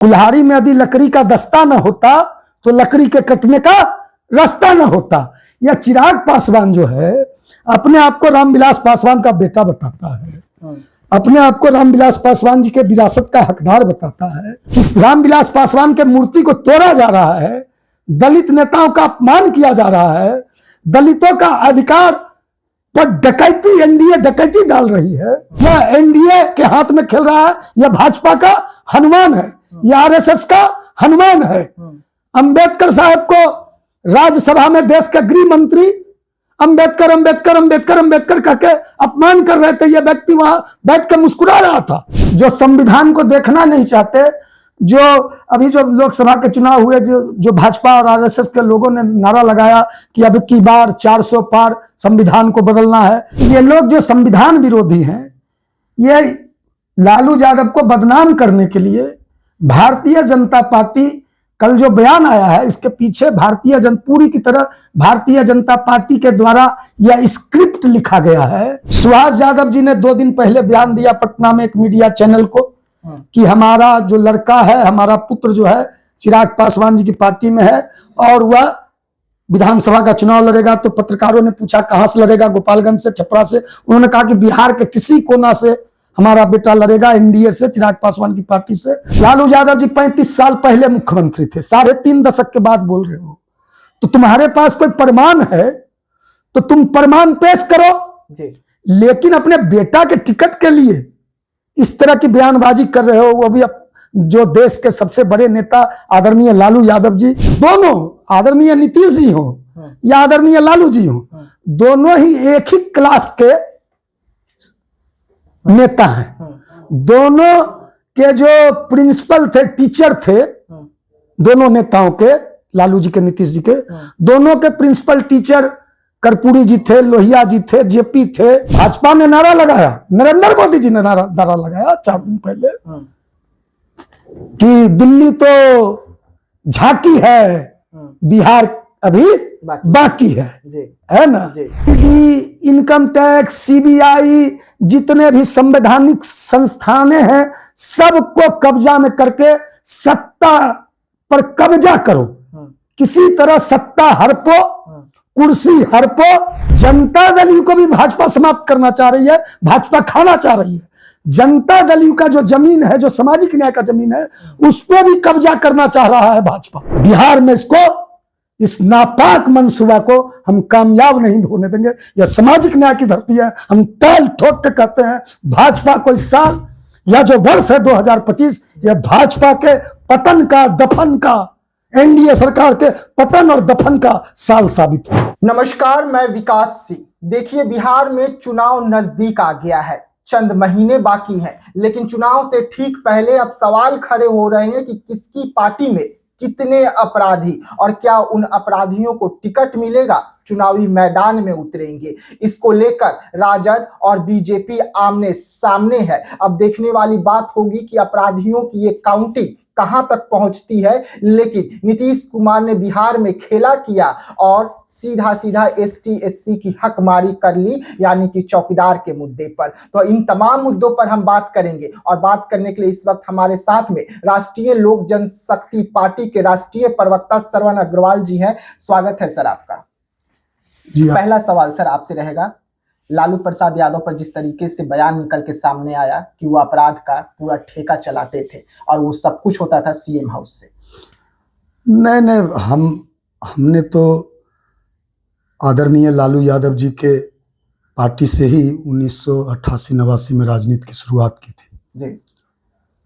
कुल्हाड़ी में यदि लकड़ी का दस्ता न होता तो लकड़ी के कटने का रास्ता न होता। यह चिराग पासवान जो है अपने आप को रामविलास पासवान का बेटा बताता है, अपने आप को रामविलास पासवान जी के विरासत का हकदार बताता है। इस रामविलास पासवान के मूर्ति को तोड़ा जा रहा है, दलित नेताओं का अपमान किया जा रहा है, दलितों का अधिकार पर डकैती, एनडीए डकैती डाल रही है। यह एनडीए के हाथ में खेल रहा है, यह भाजपा का हनुमान है, यह आरएसएस का हनुमान है। अंबेडकर साहब को राज्यसभा में देश के गृह मंत्री अंबेडकर अंबेडकर अंबेडकर अंबेडकर कहकर अपमान कर रहे थे। यह व्यक्ति वहां बैठ कर मुस्कुरा रहा था। जो संविधान को देखना नहीं चाहते, जो अभी जो लोकसभा के चुनाव हुए, जो भाजपा और आरएसएस के लोगों ने नारा लगाया कि अब की बार 400 पार संविधान को बदलना है, ये लोग जो संविधान विरोधी हैं, ये लालू यादव को बदनाम करने के लिए भारतीय जनता पार्टी, कल जो बयान आया है इसके पीछे पूरी की तरह भारतीय जनता पार्टी के द्वारा यह स्क्रिप्ट लिखा गया है। सुभाष यादव जी ने 2 दिन पहले बयान दिया पटना में एक मीडिया चैनल को कि हमारा जो लड़का है, हमारा पुत्र जो है चिराग पासवान जी की पार्टी में है और वह विधानसभा का चुनाव लड़ेगा। तो पत्रकारों ने पूछा कहां से लड़ेगा, गोपालगंज से, छपरा से। उन्होंने कहा कि बिहार के किसी कोना से हमारा बेटा लड़ेगा, एनडीए से, चिराग पासवान की पार्टी से। लालू यादव जी 35 साल पहले मुख्यमंत्री थे, 3.5 दशक के बाद बोल रहे हो, तो तुम्हारे पास कोई प्रमाण है तो तुम प्रमाण पेश करो जी। लेकिन अपने बेटा के टिकट के लिए इस तरह की बयानबाजी कर रहे हो, वो भी जो देश के सबसे बड़े नेता आदरणीय लालू यादव जी, दोनों आदरणीय नीतीश जी हो या आदरणीय लालू जी हो, दोनों ही एक ही क्लास के नेता हैं। दोनों के जो प्रिंसिपल थे, टीचर थे, दोनों नेताओं के, लालू जी के, नीतीश जी के, दोनों के प्रिंसिपल टीचर कर्पूरी जी थे, लोहिया जी थे, जेपी थे। भाजपा ने नारा लगाया, नरेंद्र मोदी जी ने नारा लगाया 4 दिन पहले कि दिल्ली तो झांकी है, बिहार अभी बाकी है ना। ईडी, इनकम टैक्स, सीबीआई, जितने भी संवैधानिक संस्थानें हैं, सबको कब्जा में करके सत्ता पर कब्जा करो, किसी तरह सत्ता हड़पो, कुर्सी हड़पो। जनता दल को भी भाजपा समाप्त करना चाह रही है, भाजपा खाना चाह रही है। जनता दल का जो जमीन है, जो सामाजिक न्याय का जमीन है, उस पर भी कब्जा करना चाह रहा है भाजपा। बिहार में इस नापाक मंसूबा को हम कामयाब नहीं होने देंगे। यह सामाजिक न्याय की धरती है। हम ताल ठोक के कहते हैं भाजपा को इस साल या जो वर्ष है 2025, यह भाजपा के पतन का, दफन का, एनडीए सरकार के पतन और दफन का साल साबित हो। नमस्कार, मैं विकास सिंह। देखिए, बिहार में चुनाव नजदीक आ गया है, चंद महीने बाकी हैं, लेकिन चुनाव से ठीक पहले अब सवाल खड़े हो रहे हैं कि किसकी पार्टी में कितने अपराधी, और क्या उन अपराधियों को टिकट मिलेगा, चुनावी मैदान में उतरेंगे। इसको लेकर राजद और बीजेपी आमने सामने है। अब देखने वाली बात होगी कि अपराधियों की ये काउंटिंग कहां तक पहुंचती है। लेकिन नीतीश कुमार ने बिहार में खेला किया और सीधा सीधा एसटी एससी की हकमारी कर ली, यानी कि चौकीदार के मुद्दे पर। तो इन तमाम मुद्दों पर हम बात करेंगे, और बात करने के लिए इस वक्त हमारे साथ में राष्ट्रीय लोक जनशक्ति पार्टी के राष्ट्रीय प्रवक्ता श्रवण अग्रवाल जी हैं। स्वागत है सर आपका। पहला सवाल सर आपसे रहेगा, लालू प्रसाद यादव पर जिस तरीके से बयान निकल के सामने आया कि वो अपराध का पूरा ठेका चलाते थे और वो सब कुछ होता था सीएम हाउस से। नहीं, हमने तो आदरणीय लालू यादव जी के पार्टी से ही 1988-89 में राजनीति की शुरुआत की थी जी।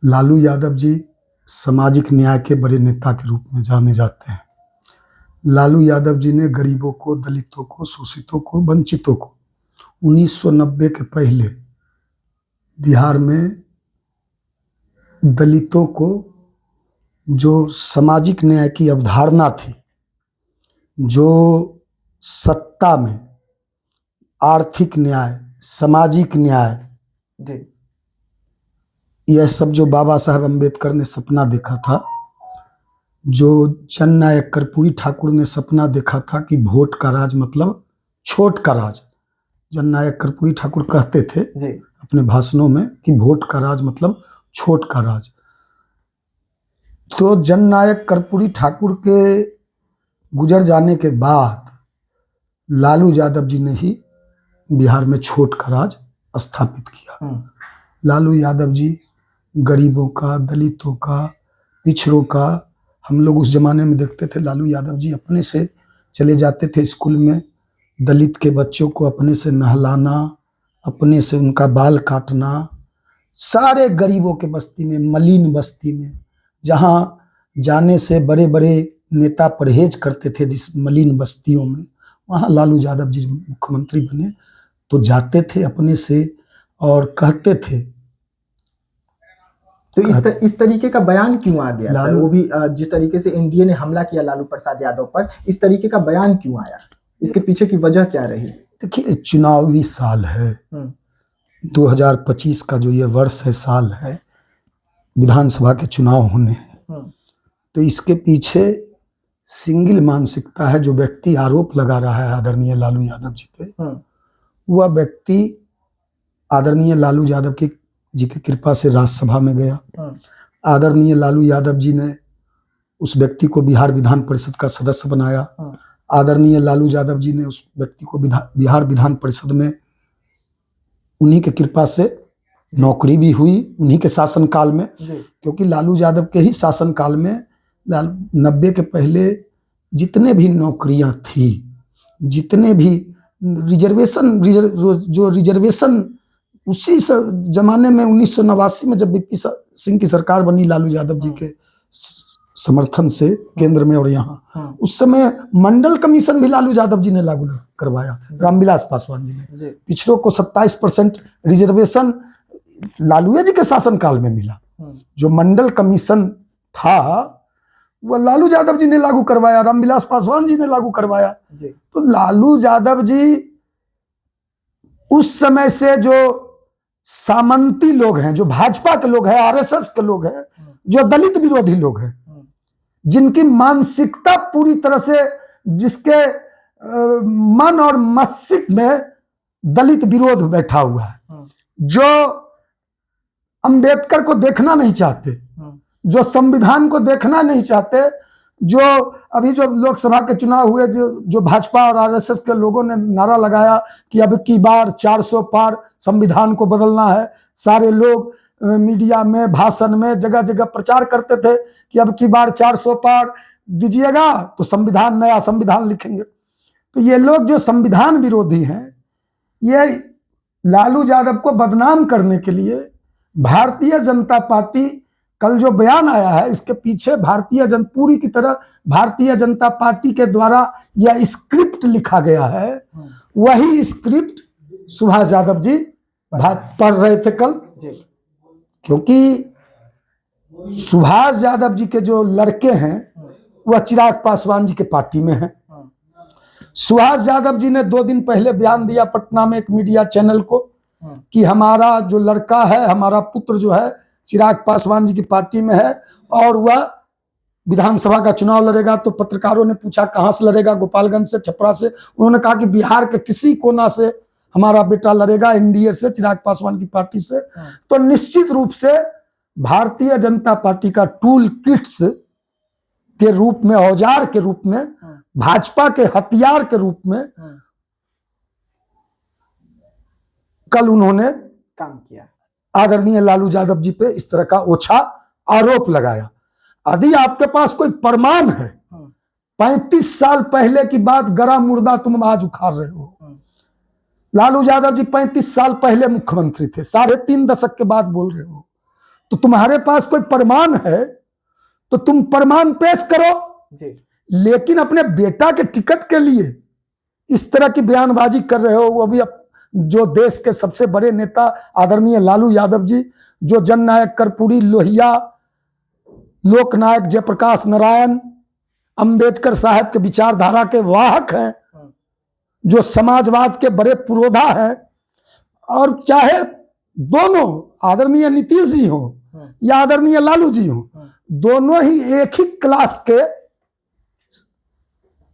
लालू यादव जी सामाजिक न्याय के बड़े नेता के रूप में जाने जाते हैं। लालू यादव जी ने गरीबों को, दलितों को, शोषितों को, वंचितों को 1990 के पहले बिहार में दलितों को जो सामाजिक न्याय की अवधारणा थी, जो सत्ता में आर्थिक न्याय, सामाजिक न्याय जी, यह सब जो बाबा साहब अम्बेडकर ने सपना देखा था, जो जननायक कर्पूरी ठाकुर ने सपना देखा था कि वोट का राज मतलब छोट का राज। जननायक कर्पूरी ठाकुर कहते थे जी अपने भाषणों में कि वोट का राज मतलब छोट का राज। तो जननायक कर्पूरी ठाकुर के गुजर जाने के बाद लालू यादव जी ने ही बिहार में छोट का राज स्थापित किया। लालू यादव जी गरीबों का, दलितों का, पिछड़ों का, हम लोग उस जमाने में देखते थे लालू यादव जी अपने से चले जाते थे स्कूल में, दलित के बच्चों को अपने से नहलाना, अपने से उनका बाल काटना, सारे गरीबों के बस्ती में, मलिन बस्ती में, जहाँ जाने से बड़े बड़े नेता परहेज करते थे जिस मलिन बस्तियों में, वहाँ लालू यादव जी मुख्यमंत्री बने तो जाते थे अपने से और कहते थे। तो इस तरीके का बयान क्यों आ गया सर? वो भी जिस तरीके से एनडीए ने हमला किया लालू प्रसाद यादव पर, इस तरीके का बयान क्यों आया? इसके पीछे की वजह क्या रही? देखिए, चुनावी साल है, 2025 का जो ये वर्ष है, साल है, विधानसभा के चुनाव होने हैं, तो इसके पीछे सिंगल मानसिकता है। जो व्यक्ति आरोप लगा रहा है आदरणीय लालू यादव जी पे, वह व्यक्ति आदरणीय लालू यादव जी की कृपा से राज्यसभा में गया। आदरणीय लालू यादव जी ने उस व्यक्ति को बिहार विधान परिषद का सदस्य बनाया। आदरणीय लालू यादव जी ने उस व्यक्ति को बिहार विधान परिषद में उन्हीं के कृपा से नौकरी भी हुई, उन्हीं के शासनकाल में, क्योंकि लालू यादव के ही शासनकाल में 90 के पहले जितने भी नौकरियां थी, जितने भी रिजर्वेशन उसी जमाने में 1989 में जब बीपी सिंह की सरकार बनी लालू यादव जी के समर्थन से केंद्र में और यहाँ, उस समय मंडल कमीशन भी लालू यादव जी ने लागू करवाया, रामविलास पासवान जी ने। पिछड़ों को 27% रिजर्वेशन लालू जी के शासनकाल में मिला। जो मंडल कमीशन था वह लालू यादव जी ने लागू करवाया, रामविलास पासवान जी ने लागू करवाया। तो लालू यादव जी उस समय से जो सामंती लोग हैं, जो भाजपा के लोग हैं, आरएसएस के लोग हैं, जो दलित विरोधी लोग हैं, जिनकी मानसिकता पूरी तरह से, जिसके मन और मस्तिष्क में दलित विरोध बैठा हुआ है, जो अंबेडकर को देखना नहीं चाहते, जो संविधान को देखना नहीं चाहते, जो अभी जो लोकसभा के चुनाव हुए, जो भाजपा और आरएसएस के लोगों ने नारा लगाया कि अब की बार 400 पार संविधान को बदलना है। सारे लोग मीडिया में, भाषण में, जगह जगह प्रचार करते थे कि अब की बार 400 पार दीजिएगा तो संविधान, नया संविधान लिखेंगे। तो ये लोग जो संविधान विरोधी हैं, ये लालू यादव को बदनाम करने के लिए भारतीय जनता पार्टी, कल जो बयान आया है इसके पीछे पूरी की तरह भारतीय जनता पार्टी के द्वारा यह स्क्रिप्ट लिखा गया है। वही स्क्रिप्ट सुभाष यादव जी पढ़ रहे थे कल, क्योंकि सुभाष यादव जी के जो लड़के हैं वह चिराग पासवान जी के पार्टी में हैं। सुभाष यादव जी ने 2 दिन पहले बयान दिया पटना में एक मीडिया चैनल को कि हमारा जो लड़का है, हमारा पुत्र जो है चिराग पासवान जी की पार्टी में है और वह विधानसभा का चुनाव लड़ेगा। तो पत्रकारों ने पूछा कहां से लड़ेगा? गोपालगंज से, छपरा से। उन्होंने कहा कि बिहार के किसी कोना से हमारा बेटा लड़ेगा, एनडीए से, चिराग पासवान की पार्टी से। तो निश्चित रूप से भारतीय जनता पार्टी का टूल किट्स के रूप में, औजार के रूप में, भाजपा के हथियार के रूप में कल उन्होंने काम किया। आदरणीय लालू यादव जी पे इस तरह का ओछा आरोप लगाया। यदि आपके पास कोई प्रमाण है, 35 साल पहले की बात, गरा मुर्दा तुम आज उखाड़ रहे हो। लालू यादव जी 35 साल पहले मुख्यमंत्री थे, 3.5 दशक के बाद बोल रहे हो। तो तुम्हारे पास कोई प्रमाण है तो तुम प्रमाण पेश करो जी। लेकिन अपने बेटा के टिकट के लिए इस तरह की बयानबाजी कर रहे हो, वो भी जो देश के सबसे बड़े नेता आदरणीय लालू यादव जी, जो जननायक कर्पूरी, लोहिया, लोकनायक जयप्रकाश नारायण, अंबेडकर साहब के विचारधारा के वाहक हैं, जो समाजवाद के बड़े पुरोधा हैं, और चाहे दोनों आदरणीय नीतीश जी हो या आदरणीय लालू जी हो, दोनों ही एक ही क्लास के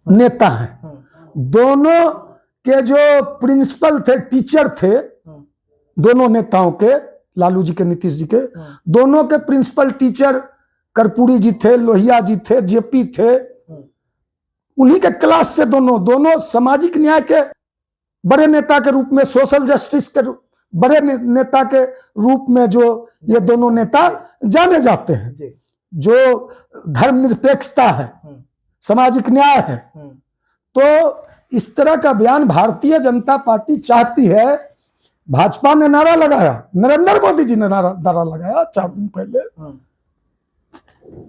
नेता हैं। दोनों के जो प्रिंसिपल थे, टीचर थे, दोनों नेताओं के, लालू जी के, नीतीश जी के, दोनों के प्रिंसिपल टीचर कर्पूरी जी थे, लोहिया जी थे, जेपी थे, उन्हीं के क्लास से दोनों सामाजिक न्याय के बड़े नेता के रूप में, सोशल जस्टिस के बड़े नेता के रूप में जो ये दोनों नेता जाने जाते हैं। जो धर्मनिरपेक्षता है, सामाजिक न्याय है, तो इस तरह का बयान भारतीय जनता पार्टी चाहती है। भाजपा ने नारा लगाया, नरेंद्र मोदी जी ने नारा लगाया 4 दिन पहले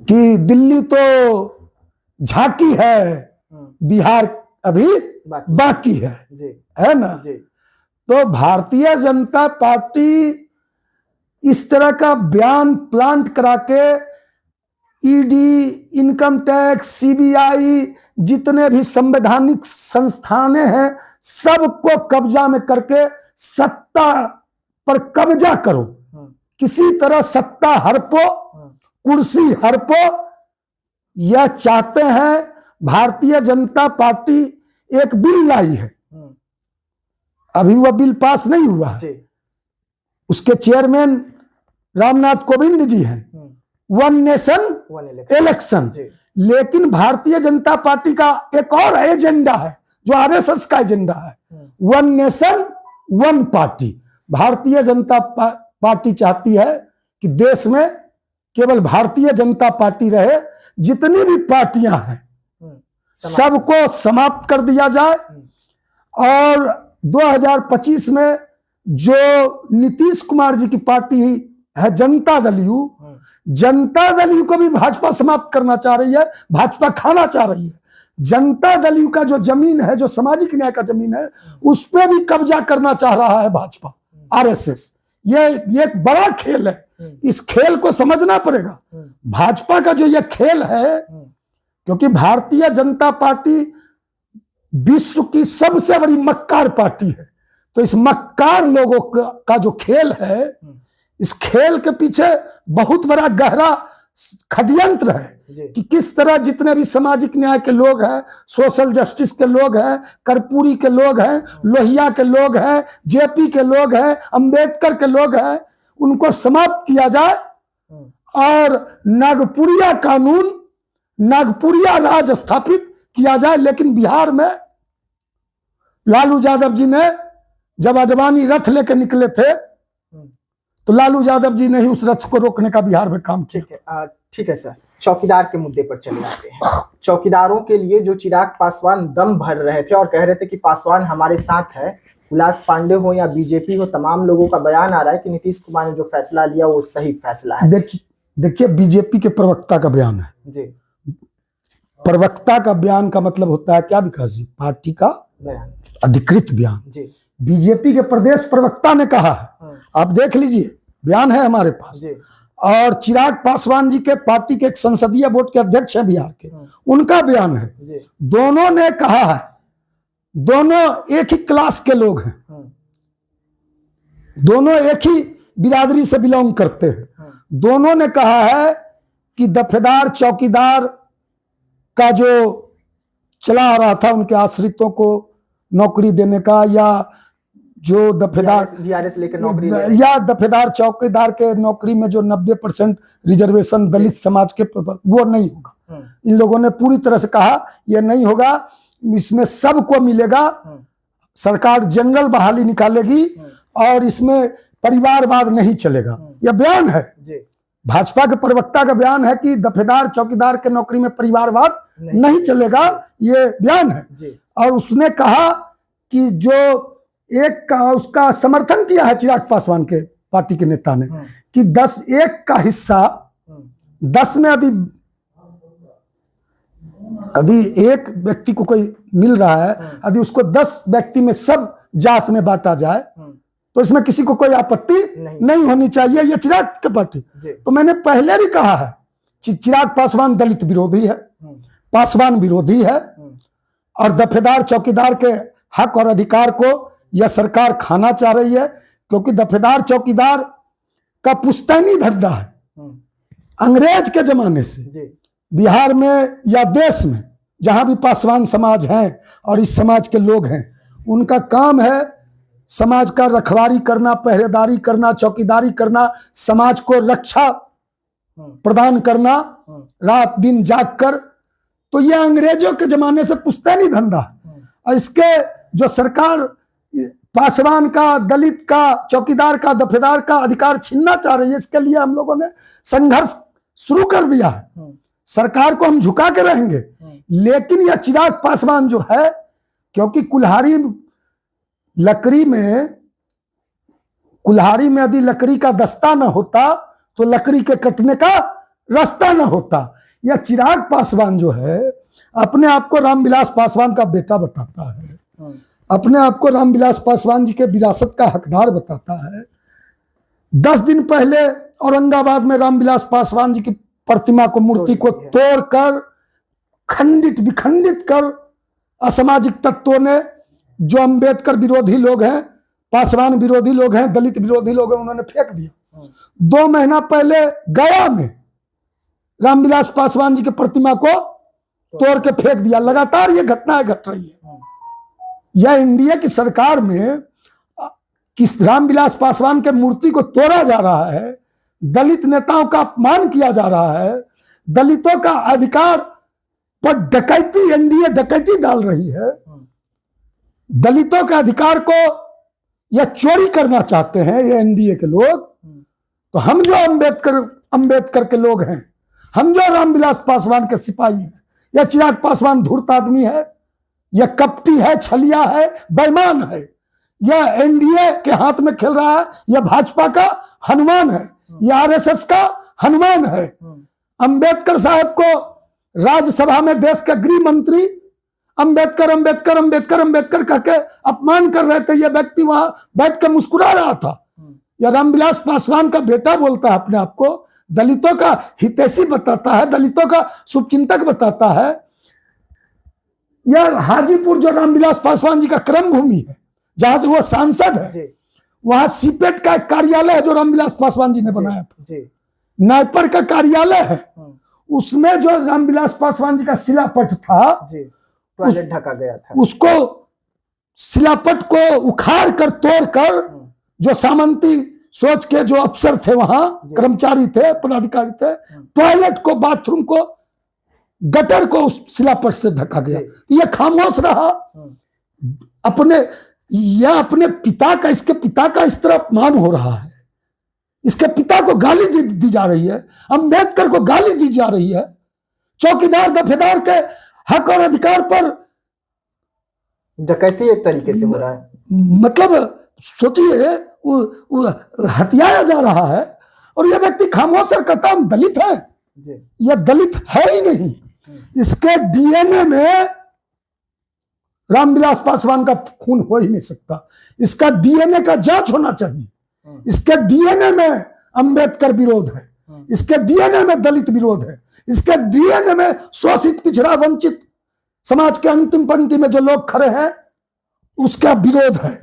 कि दिल्ली तो झांकी है, बिहार अभी बाकी है ना। तो भारतीय जनता पार्टी इस तरह का बयान प्लांट करा के ईडी, इनकम टैक्स, सीबीआई, जितने भी संवैधानिक संस्थानें हैं, सबको कब्जा में करके सत्ता पर कब्जा करो, किसी तरह सत्ता हड़पो, कुर्सी हड़पो, यह चाहते हैं। भारतीय जनता पार्टी एक बिल लाई है, अभी वह बिल पास नहीं हुआ है, उसके चेयरमैन रामनाथ कोविंद जी हैं, वन नेशन इलेक्शन। लेकिन भारतीय जनता पार्टी का एक और एजेंडा है जो आरएसएस का एजेंडा है, one nation one party. Bharatiya Janata party चाहती है कि देश में केवल भारतीय जनता पार्टी रहे, जितनी भी पार्टियां हैं सबको समाप्त कर दिया जाए। और 2025 में जो नीतीश कुमार जी की पार्टी है जनता दल यू, जनता दल यू को भी भाजपा समाप्त करना चाह रही है, भाजपा खाना चाह रही है। जनता दल यू का जो जमीन है, जो सामाजिक न्याय का जमीन है, उस पर भी कब्जा करना चाह रहा है भाजपा, आरएसएस। ये एक बड़ा खेल है, इस खेल को समझना पड़ेगा। भाजपा का जो ये खेल है, क्योंकि भारतीय जनता पार्टी विश्व की सबसे बड़ी मक्कार पार्टी है, तो इस मक्कार लोगों का जो खेल है, इस खेल के पीछे बहुत बड़ा गहरा षड्यंत्र है कि किस तरह जितने भी सामाजिक न्याय के लोग हैं, सोशल जस्टिस के लोग हैं, कर्पूरी के लोग हैं, लोहिया के लोग हैं, जेपी के लोग हैं, अंबेडकर के लोग हैं, उनको समाप्त किया जाए और नागपुरिया कानून, नागपुरिया राज स्थापित किया जाए। लेकिन बिहार में लालू यादव जी ने, जब अडवाणी रथ लेकर निकले थे, तो लालू यादव जी ने ही उस रथ को रोकने का बिहार में काम किया। ठीक है सर, चौकीदार के मुद्दे पर चले आते हैं। चौकीदारों के लिए जो चिराग पासवान दम भर रहे थे और कह रहे थे कि पासवान हमारे साथ है, हुलास पांडे हो या बीजेपी हो, तमाम लोगों का बयान आ रहा है कि नीतीश कुमार ने जो फैसला लिया वो सही फैसला है। देखिए बीजेपी के प्रवक्ता का बयान है जी। प्रवक्ता का बयान का मतलब होता है क्या विकास जी? पार्टी का बयान, अधिकृत बयान। जी। बीजेपी के प्रदेश प्रवक्ता ने कहा है, आप देख लीजिए, बयान है हमारे पास जी। और चिराग पासवान जी के पार्टी के एक संसदीय बोर्ड के अध्यक्ष है बिहार के, उनका बयान है जी। दोनों ने कहा है, दोनों एक ही क्लास के लोग हैं, दोनों एक ही बिरादरी से बिलोंग करते हैं। दोनों ने कहा है कि दफेदार चौकीदार का जो चला आ रहा था उनके आश्रितों को नौकरी देने का, या जो दफेदार बीआरएस लेकर नौकरी या दफेदार चौकीदार के नौकरी में जो 90% रिजर्वेशन दलित समाज के, वो नहीं होगा। इन लोगों ने पूरी तरह से कहा ये नहीं होगा, इसमें सबको मिलेगा, सरकार जंगल बहाली निकालेगी और इसमें परिवारवाद नहीं चलेगा। यह बयान है भाजपा के प्रवक्ता का बयान है कि दफेदार चौकीदार के नौकरी में परिवारवाद नहीं चलेगा, ये बयान है। और उसने कहा कि जो एक का उसका समर्थन किया है चिराग पासवान के पार्टी के नेता ने कि 10-1 का हिस्सा 10 में यदि एक व्यक्ति को कोई मिल रहा है, यदि उसको 10 व्यक्ति में सब जात में बांटा जाए तो इसमें किसी को कोई आपत्ति नहीं होनी चाहिए। ये चिराग की पार्टी, तो मैंने पहले भी कहा है चिराग पासवान दलित विरोधी है, पासवान विरोधी है और दफेदार चौकीदार के हक और अधिकार को यह सरकार खाना चाह रही है, क्योंकि दफेदार चौकीदार का पुश्तैनी धंधा है। अंग्रेज के जमाने से बिहार में या देश में जहां भी पासवान समाज हैं और इस समाज के लोग हैं, उनका काम है समाज का रखवारी करना, पहरेदारी करना, चौकीदारी करना, समाज को रक्षा प्रदान करना, रात दिन जाग कर, तो ये अंग्रेजों के जमाने से पुश्तैनी धंधा है। और इसके जो सरकार पासवान का, दलित का, चौकीदार का, दफेदार का अधिकार छीनना चाह रही है, इसके लिए हम लोगों ने संघर्ष शुरू कर दिया है। सरकार को हम झुका के रहेंगे, लेकिन यह चिराग पासवान जो है, क्योंकि कुल्हाड़ी में यदि लकड़ी का दस्ता न होता तो लकड़ी के कटने का रास्ता न होता। यह चिराग पासवान जो है अपने आप को रामविलास पासवान का बेटा बताता है, अपने आप को रामविलास पासवान जी के विरासत का हकदार बताता है। 10 दिन पहले औरंगाबाद में रामविलास पासवान जी की प्रतिमा को, मूर्ति को तोड़कर, खंडित विखंडित कर असामाजिक तत्वों ने, जो अंबेडकर विरोधी लोग हैं, पासवान विरोधी लोग हैं, दलित विरोधी लोग हैं, उन्होंने फेंक दिया। 2 महीना पहले गया में रामविलास पासवान जी की प्रतिमा को तोड़ के फेंक दिया। लगातार ये घटनाएं घट रही है। यह एनडीए की सरकार में किस रामविलास पासवान के मूर्ति को तोड़ा जा रहा है, दलित नेताओं का अपमान किया जा रहा है, दलितों का अधिकार पर डकैती, एनडीए डकैती डाल रही है, दलितों के अधिकार को यह चोरी करना चाहते हैं ये एनडीए के लोग। तो हम जो अंबेडकर के लोग हैं, हम जो रामविलास पासवान के सिपाही हैं, यह चिराग पासवान धूर्त आदमी है, यह कपटी है, छलिया है, बेईमान है, यह एनडीए के हाथ में खेल रहा है, यह भाजपा का हनुमान है, यह आरएसएस का हनुमान है। अंबेडकर साहब को राज्यसभा में देश के गृह मंत्री अंबेडकर अंबेडकर अंबेडकर अंबेडकर कहके अपमान कर रहे थे। यह व्यक्ति वहां बैठ के मुस्कुरा रहा था। यह रामविलास पासवान का बेटा बोलता है अपने आप को, दलितों का हितैषी बताता है, दलितों का शुभचिंतक बताता है। यह हाजीपुर जो रामविलास पासवान जी का कर्म भूमि है, जहां से वो सांसद है, वहां सीपेट का एक कार्यालय है जो रामविलास पासवान जी ने बनाया था। नायपर का कार्यालय है, उसमें जो रामविलास पासवान जी का शिलापट था, टॉयलेट ढका गया था, उसको शिलापट को उखाड़ कर, तोड़ कर, जो सामंती सोच के जो अफसर थे वहां, कर्मचारी थे, पदाधिकारी थे, टॉयलेट को, बाथरूम को, गटर को उस शिलापट से ढका गया। यह खामोश रहा। अपने पिता का, इसके पिता का इस तरह अपमान हो रहा है, इसके पिता को गाली दी जा रही है, अंबेडकर को गाली दी जा रही है, चौकीदार दफेदार के हक और अधिकार पर डकैती एक तरीके से हो रहा है। मतलब सोचिए, हत्याया जा रहा है और यह व्यक्ति खामोश कहता हम दलित है। यह दलित है ही नहीं। इसके डीएनए में रामविलास पासवान का खून हो ही नहीं सकता। इसका डीएनए का जांच होना चाहिए। इसके डीएनए में अंबेडकर विरोध है, इसके डीएनए में दलित विरोध है, इसके डीएनए में शोषित, पिछड़ा, वंचित समाज के अंतिम पंक्ति में जो लोग खड़े हैं उसका विरोध है।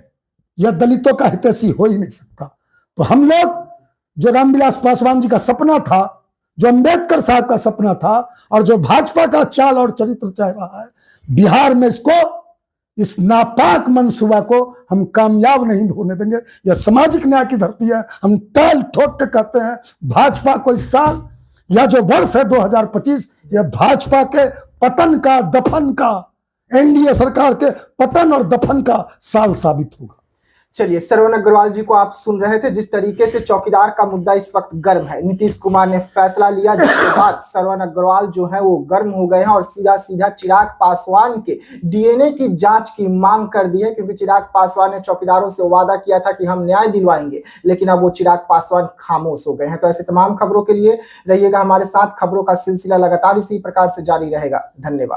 यह दलितों का हितैषी हो ही नहीं सकता। तो हम लोग, जो रामविलास पासवान जी का सपना था, जो अंबेडकर साहब का सपना था, और जो भाजपा का चाल और चरित्र चाह रहा है, बिहार में इस नापाक मंसूबा को हम कामयाब नहीं होने देंगे। यह सामाजिक न्याय की धरती है। हम टाल ठोक के कहते हैं, भाजपा को इस साल, यह जो वर्ष है 2025, यह भाजपा के पतन का, दफन का, एनडीए सरकार के पतन और दफन का साल साबित होगा। चलिए, श्रवण अग्रवाल जी को आप सुन रहे थे। जिस तरीके से चौकीदार का मुद्दा इस वक्त गर्म है, नीतीश कुमार ने फैसला लिया, जिसके बाद श्रवण अग्रवाल जो है वो गर्म हो गए हैं और सीधा सीधा चिराग पासवान के डीएनए की जांच की मांग कर दी है, क्योंकि चिराग पासवान ने चौकीदारों से वादा किया था कि हम न्याय दिलवाएंगे, लेकिन अब वो चिराग पासवान खामोश हो गए हैं। तो ऐसे तमाम खबरों के लिए रहिएगा हमारे साथ। खबरों का सिलसिला लगातार इसी प्रकार से जारी रहेगा। धन्यवाद।